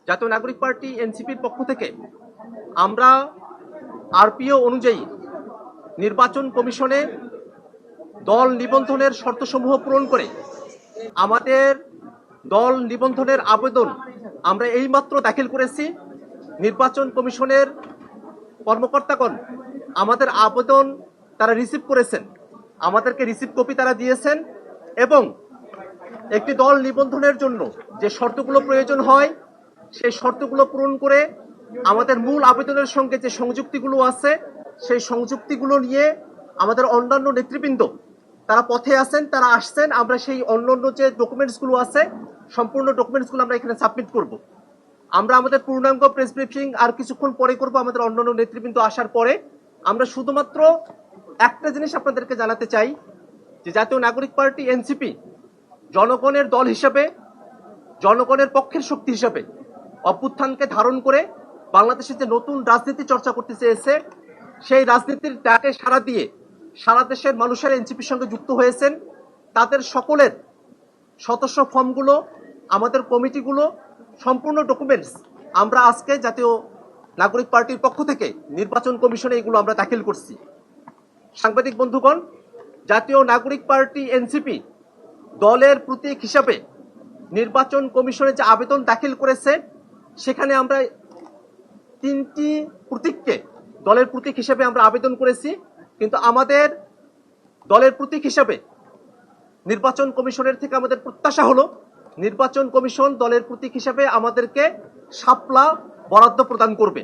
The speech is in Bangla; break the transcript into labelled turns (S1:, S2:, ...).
S1: জাতীয় নাগরিক পার্টি এনসিপির পক্ষ থেকে আমরা আরপিও অনুযায়ী নির্বাচন কমিশনে দল নিবন্ধনের শর্তসমূহ পূরণ করে আমাদের দল নিবন্ধনের আবেদন আমরা এইমাত্র দাখিল করেছি। নির্বাচন কমিশনের কর্মকর্তাগণ আমাদের আবেদন তারা রিসিভ করেছেন, আমাদেরকে রিসিভ কপি তারা দিয়েছেন এবং একটি দল নিবন্ধনের জন্য যে শর্তগুলো প্রয়োজন হয় সেই শর্তগুলো পূরণ করে আমাদের মূল আবেদনের সঙ্গে যে সংযুক্তিগুলো আছে সেই সংযুক্তিগুলো নিয়ে আমাদের অন্যান্য নেতৃবৃন্দ তারা পথে আছেন, তারা আসছেন। আমরা সেই অন্যান্য যে ডকুমেন্টসগুলো আছে সম্পূর্ণ ডকুমেন্টসগুলো আমরা এখানে সাবমিট করব। আমরা আমাদের পূর্ণাঙ্গ প্রেস ব্রিফিং আর কিছুক্ষণ পরে করব। আমাদের অন্যান্য নেতৃবৃন্দ আসার পরে আমরা শুধুমাত্র একটা জিনিস আপনাদেরকে জানাতে চাই যে জাতীয় নাগরিক পার্টি এনসিপি জনগণের দল হিসেবে, জনগণের পক্ষের শক্তি হিসেবে অভ্যুত্থানকে ধারণ করে বাংলাদেশে যে নতুন রাজনীতি চর্চা করতে চেয়েছে সেই রাজনীতির ডাকে সাড়া দিয়ে সারা দেশের মানুষের এনসিপির সঙ্গে যুক্ত হয়েছেন। তাদের সকলের সদস্য ফর্মগুলো, আমাদের কমিটিগুলো, সম্পূর্ণ ডকুমেন্টস আমরা আজকে জাতীয় নাগরিক পার্টির পক্ষ থেকে নির্বাচন কমিশনে এগুলো আমরা দাখিল করছি। সাংবাদিক বন্ধুগণ, জাতীয় নাগরিক পার্টি এনসিপি দলের প্রতীক হিসাবে নির্বাচন কমিশনে যে আবেদন দাখিল করেছে সেখানে আমরা 3টি প্রতীককে দলের প্রতীক হিসেবে আমরা আবেদন করেছি, কিন্তু আমাদের দলের প্রতীক হিসাবে নির্বাচন কমিশনের থেকে আমাদের প্রত্যাশা হলো নির্বাচন কমিশন দলের প্রতীক হিসাবে আমাদেরকে শাপলা বরাদ্দ প্রদান করবে।